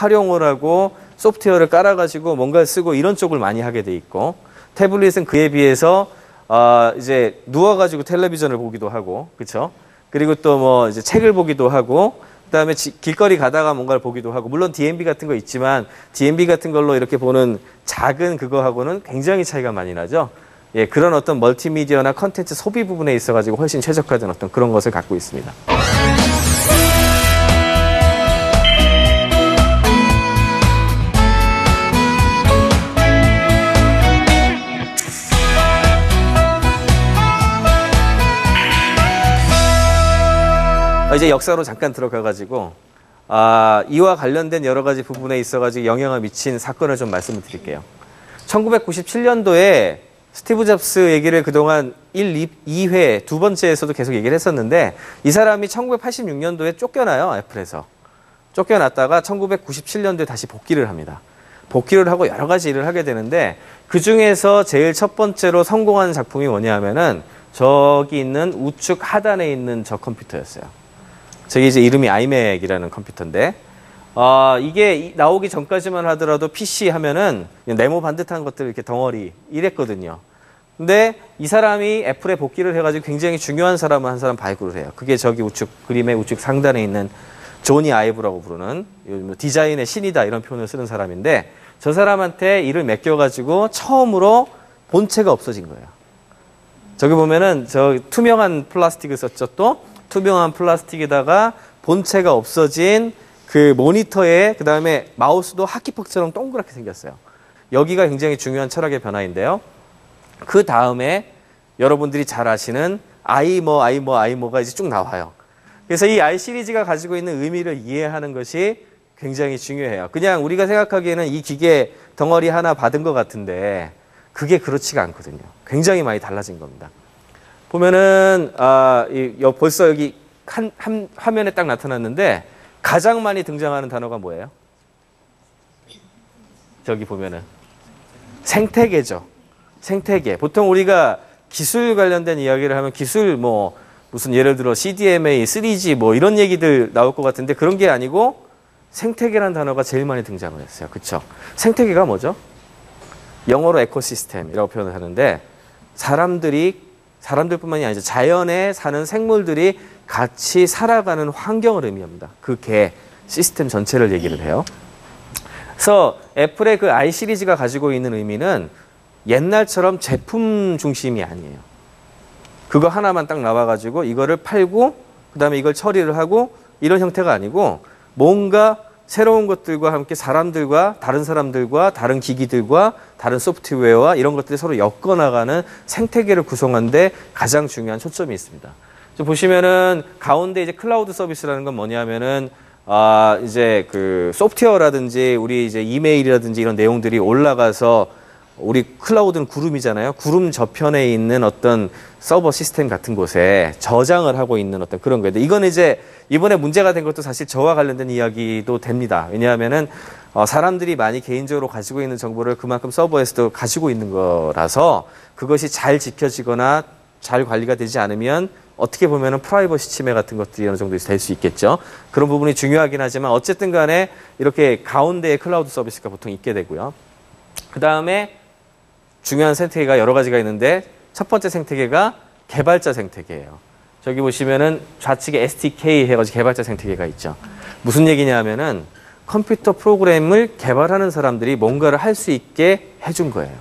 활용을 하고 소프트웨어를 깔아가지고 뭔가를 쓰고 이런 쪽을 많이 하게 돼 있고, 태블릿은 그에 비해서 이제 누워가지고 텔레비전을 보기도 하고, 그렇죠? 그리고 또 뭐 이제 책을 보기도 하고, 그다음에 길거리 가다가 뭔가를 보기도 하고, 물론 DMB 같은 거 있지만 DMB 같은 걸로 이렇게 보는 작은 그거하고는 굉장히 차이가 많이 나죠. 예, 그런 어떤 멀티미디어나 컨텐츠 소비 부분에 있어가지고 훨씬 최적화된 어떤 그런 것을 갖고 있습니다. 이제 역사로 잠깐 들어가가지고 이와 관련된 여러 가지 부분에 있어가지고 영향을 미친 사건을 좀 말씀을 드릴게요. 1997년도에 스티브 잡스 얘기를 그동안 1, 2회 두 번째에서도 계속 얘기를 했었는데, 이 사람이 1986년도에 쫓겨나요, 애플에서. 쫓겨났다가 1997년도에 다시 복귀를 합니다. 복귀를 하고 여러 가지 일을 하게 되는데, 그 중에서 제일 첫 번째로 성공한 작품이 뭐냐면은 저기 있는 우측 하단에 있는 저 컴퓨터였어요. 저게 이제 이름이 아이맥이라는 컴퓨터인데, 이게 나오기 전까지만 하더라도 PC 하면은 네모 반듯한 것들 이렇게 덩어리 이랬거든요. 근데 이 사람이 애플에 복귀를 해가지고 굉장히 중요한 사람을 한 사람 발굴을 해요. 그게 저기 우측, 그림의 우측 상단에 있는 조니 아이브라고 부르는 디자인의 신이다 이런 표현을 쓰는 사람인데, 저 사람한테 일을 맡겨가지고 처음으로 본체가 없어진 거예요. 저기 보면은 저 투명한 플라스틱을 썼죠. 또 투명한 플라스틱에다가 본체가 없어진 그 모니터에 그 다음에 마우스도 하키퍽처럼 동그랗게 생겼어요. 여기가 굉장히 중요한 철학의 변화인데요. 그 다음에 여러분들이 잘 아시는 아이모가 이제 쭉 나와요. 그래서 이 I 시리즈가 가지고 있는 의미를 이해하는 것이 굉장히 중요해요. 그냥 우리가 생각하기에는 이 기계 덩어리 하나 받은 것 같은데 그게 그렇지가 않거든요. 굉장히 많이 달라진 겁니다. 보면은 벌써 여기 한 화면에 딱 나타났는데 가장 많이 등장하는 단어가 뭐예요? 저기 보면은 생태계죠. 생태계. 보통 우리가 기술 관련된 이야기를 하면 기술 뭐 무슨 예를 들어 CDMA, 3G 뭐 이런 얘기들 나올 것 같은데 그런 게 아니고 생태계라는 단어가 제일 많이 등장을 했어요. 그렇죠? 생태계가 뭐죠? 영어로 에코시스템이라고 표현을 하는데 사람들뿐만이 아니죠. 자연에 사는 생물들이 같이 살아가는 환경을 의미합니다. 그 개, 시스템 전체를 얘기를 해요. 그래서 애플의 그 I 시리즈가 가지고 있는 의미는 옛날처럼 제품 중심이 아니에요. 그거 하나만 딱 나와가지고 이거를 팔고 그 다음에 이걸 처리를 하고 이런 형태가 아니고 뭔가 새로운 것들과 함께 사람들과 다른 사람들과 다른 기기들과 다른 소프트웨어와 이런 것들이 서로 엮어나가는 생태계를 구성하는데 가장 중요한 초점이 있습니다. 보시면은 가운데 이제 클라우드 서비스라는 건 뭐냐면은 이제 그 소프트웨어라든지 우리 이제 이메일이라든지 이런 내용들이 올라가서 우리 클라우드는 구름이잖아요. 구름 저편에 있는 어떤 서버 시스템 같은 곳에 저장을 하고 있는 어떤 그런 거예요. 이건 이제 이번에 문제가 된 것도 사실 저와 관련된 이야기도 됩니다. 왜냐하면은 사람들이 많이 개인적으로 가지고 있는 정보를 그만큼 서버에서도 가지고 있는 거라서 그것이 잘 지켜지거나 잘 관리가 되지 않으면 어떻게 보면은 프라이버시 침해 같은 것들이 어느 정도 될 수 있겠죠. 그런 부분이 중요하긴 하지만 어쨌든 간에 이렇게 가운데에 클라우드 서비스가 보통 있게 되고요. 그 다음에 중요한 생태계가 여러 가지가 있는데 첫 번째 생태계가 개발자 생태계예요. 저기 보시면은 좌측에 SDK 해가지고 개발자 생태계가 있죠. 무슨 얘기냐 하면은 컴퓨터 프로그램을 개발하는 사람들이 뭔가를 할 수 있게 해준 거예요.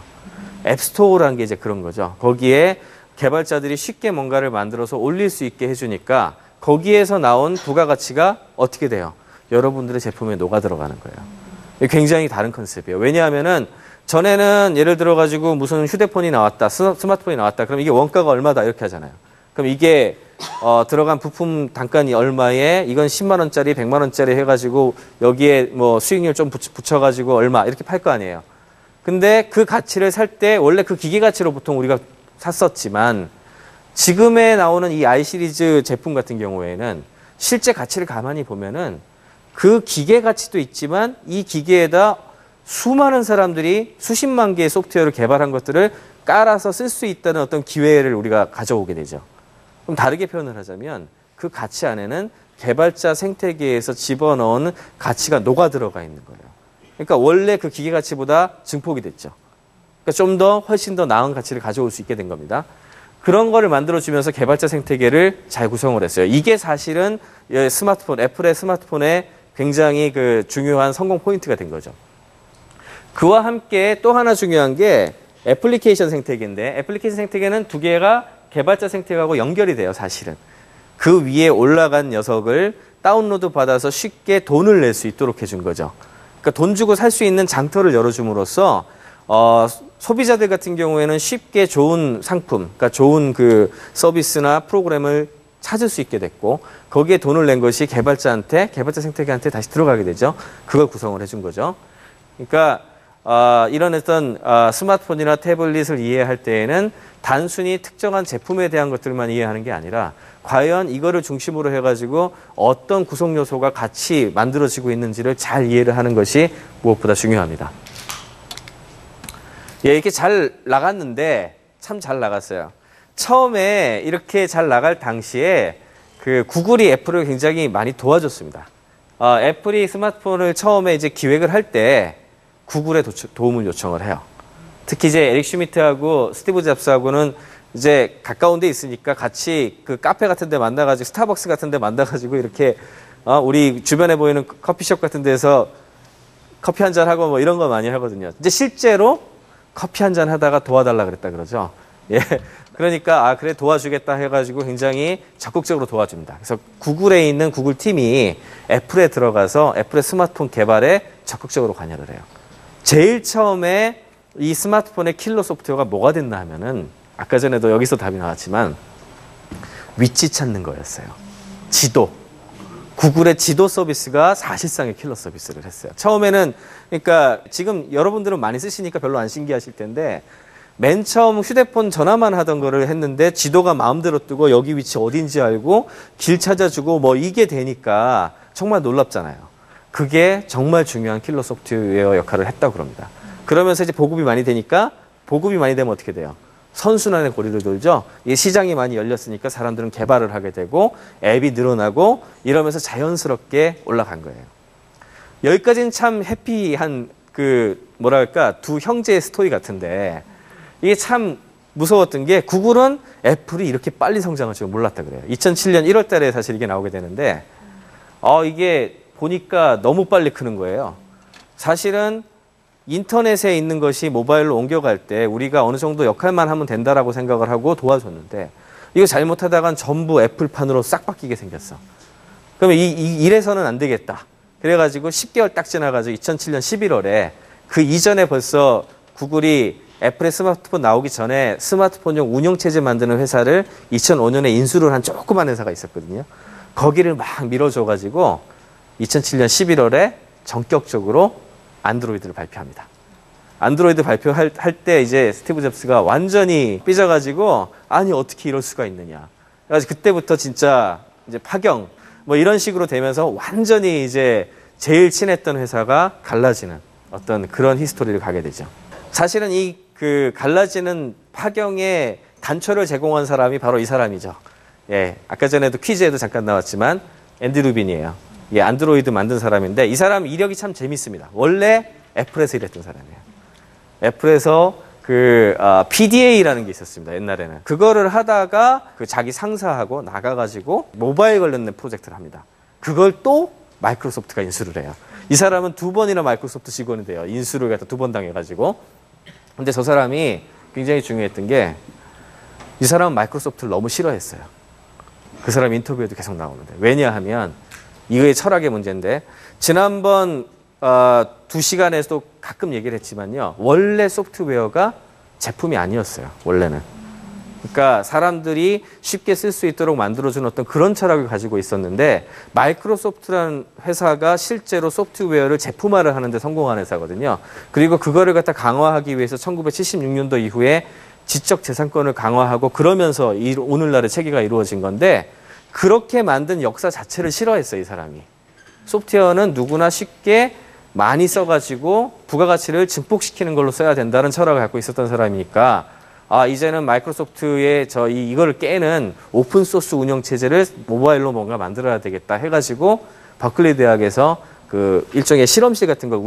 앱스토어라는 게 이제 그런 거죠. 거기에 개발자들이 쉽게 뭔가를 만들어서 올릴 수 있게 해주니까 거기에서 나온 부가가치가 어떻게 돼요? 여러분들의 제품에 녹아 들어가는 거예요. 굉장히 다른 컨셉이에요. 왜냐하면은 전에는 예를 들어가지고 무슨 휴대폰이 나왔다, 스마트폰이 나왔다. 그럼 이게 원가가 얼마다 이렇게 하잖아요. 그럼 이게 들어간 부품 단가는 얼마에 이건 10만 원짜리, 100만 원짜리 해가지고 여기에 뭐 수익률 좀 붙여가지고 얼마 이렇게 팔 거 아니에요. 근데 그 가치를 살 때 원래 그 기계 가치로 보통 우리가 샀었지만 지금에 나오는 이 I 시리즈 제품 같은 경우에는 실제 가치를 가만히 보면은 그 기계 가치도 있지만 이 기계에다 수많은 사람들이 수십만 개의 소프트웨어를 개발한 것들을 깔아서 쓸 수 있다는 어떤 기회를 우리가 가져오게 되죠. 그럼 다르게 표현을 하자면 그 가치 안에는 개발자 생태계에서 집어넣은 가치가 녹아 들어가 있는 거예요. 그러니까 원래 그 기계 가치보다 증폭이 됐죠. 그러니까 좀 더 훨씬 더 나은 가치를 가져올 수 있게 된 겁니다. 그런 거를 만들어주면서 개발자 생태계를 잘 구성을 했어요. 이게 사실은 스마트폰, 애플의 스마트폰의 굉장히 그 중요한 성공 포인트가 된 거죠. 그와 함께 또 하나 중요한 게 애플리케이션 생태계인데, 애플리케이션 생태계는 두 개가 개발자 생태계하고 연결이 돼요, 사실은. 그 위에 올라간 녀석을 다운로드 받아서 쉽게 돈을 낼 수 있도록 해준 거죠. 그러니까 돈 주고 살 수 있는 장터를 열어줌으로써 소비자들 같은 경우에는 쉽게 좋은 상품, 그러니까 좋은 그 서비스나 프로그램을 찾을 수 있게 됐고, 거기에 돈을 낸 것이 개발자 생태계한테 다시 들어가게 되죠. 그걸 구성을 해준 거죠. 그러니까 이런 어떤 스마트폰이나 태블릿을 이해할 때에는 단순히 특정한 제품에 대한 것들만 이해하는 게 아니라 과연 이거를 중심으로 해가지고 어떤 구성 요소가 같이 만들어지고 있는지를 잘 이해를 하는 것이 무엇보다 중요합니다. 예, 이렇게 잘 나갔는데 참 잘 나갔어요. 처음에 이렇게 잘 나갈 당시에 그 구글이 애플을 굉장히 많이 도와줬습니다. 애플이 스마트폰을 처음에 이제 기획을 할 때 구글의 도움을 요청을 해요. 특히 이제 에릭 슈미트하고 스티브 잡스하고는 이제 가까운 데 있으니까 같이 그 카페 같은 데 만나가지고 스타벅스 같은 데 만나가지고 이렇게 우리 주변에 보이는 커피숍 같은 데서 커피 한잔 하고 뭐 이런 거 많이 하거든요. 이제 실제로 커피 한잔 하다가 도와달라 그랬다 그러죠. 예. 그러니까 그래 도와주겠다 해가지고 굉장히 적극적으로 도와줍니다. 그래서 구글에 있는 구글 팀이 애플에 들어가서 애플의 스마트폰 개발에 적극적으로 관여를 해요. 제일 처음에 이 스마트폰의 킬러 소프트웨어가 뭐가 됐나 하면은 아까 전에도 여기서 답이 나왔지만 위치 찾는 거였어요. 지도. 구글의 지도 서비스가 사실상의 킬러 서비스를 했어요. 처음에는 그러니까 지금 여러분들은 많이 쓰시니까 별로 안 신기하실 텐데 맨 처음 휴대폰 전화만 하던 거를 했는데 지도가 마음대로 뜨고 여기 위치 어딘지 알고 길 찾아주고 뭐 이게 되니까 정말 놀랍잖아요. 그게 정말 중요한 킬러 소프트웨어 역할을 했다고 그럽니다. 그러면서 이제 보급이 많이 되니까 보급이 많이 되면 어떻게 돼요? 선순환의 고리를 돌죠. 이 시장이 많이 열렸으니까 사람들은 개발을 하게 되고 앱이 늘어나고 이러면서 자연스럽게 올라간 거예요. 여기까지는 참 해피한 그 뭐랄까 두 형제의 스토리 같은데 이게 참 무서웠던 게 구글은 애플이 이렇게 빨리 성장할 줄 몰랐다 그래요. 2007년 1월 달에 사실 이게 나오게 되는데 이게 보니까 너무 빨리 크는 거예요. 사실은 인터넷에 있는 것이 모바일로 옮겨갈 때 우리가 어느 정도 역할만 하면 된다라고 생각을 하고 도와줬는데 이거 잘못하다간 전부 애플판으로 싹 바뀌게 생겼어. 그러면 이래서는 안 되겠다. 그래가지고 10개월 딱 지나가지고 2007년 11월에 그 이전에 벌써 구글이 애플의 스마트폰 나오기 전에 스마트폰용 운영체제 만드는 회사를 2005년에 인수를 한 조그만 회사가 있었거든요. 거기를 막 밀어줘가지고 2007년 11월에 전격적으로 안드로이드를 발표합니다. 안드로이드 발표할 때 이제 스티브 잡스가 완전히 삐져가지고 아니 어떻게 이럴 수가 있느냐. 그래서 그때부터 진짜 이제 파경 뭐 이런 식으로 되면서 완전히 이제 제일 친했던 회사가 갈라지는 어떤 그런 히스토리를 가게 되죠. 사실은 이 그 갈라지는 파경의 단초를 제공한 사람이 바로 이 사람이죠. 예, 아까 전에도 퀴즈에도 잠깐 나왔지만 앤디 루빈이에요. 예, 안드로이드 만든 사람인데 이 사람 이력이 참 재밌습니다. 원래 애플에서 일했던 사람이에요. 애플에서 그 PDA라는 게 있었습니다. 옛날에는. 그거를 하다가 그 자기 상사하고 나가가지고 모바일 관련된 프로젝트를 합니다. 그걸 또 마이크로소프트가 인수를 해요. 이 사람은 2번이나 마이크로소프트 직원이 돼요. 인수를 갖다 2번 당해가지고. 근데 저 사람이 굉장히 중요했던 게 이 사람은 마이크로소프트를 너무 싫어했어요. 그 사람 인터뷰에도 계속 나오는데. 왜냐하면 이거의 철학의 문제인데 지난번 2시간에서도 가끔 얘기를 했지만요. 원래 소프트웨어가 제품이 아니었어요. 원래는. 그러니까 사람들이 쉽게 쓸 수 있도록 만들어준 어떤 그런 철학을 가지고 있었는데 마이크로소프트라는 회사가 실제로 소프트웨어를 제품화를 하는 데 성공한 회사거든요. 그리고 그거를 갖다 강화하기 위해서 1976년도 이후에 지적재산권을 강화하고 그러면서 오늘날의 체계가 이루어진 건데 그렇게 만든 역사 자체를 싫어했어요. 이 사람이. 소프트웨어는 누구나 쉽게 많이 써가지고 부가가치를 증폭시키는 걸로 써야 된다는 철학을 갖고 있었던 사람이니까 이제는 마이크로소프트의 이거를 깨는 오픈 소스 운영 체제를 모바일로 뭔가 만들어야 되겠다 해가지고 버클리 대학에서 그 일종의 실험실 같은 걸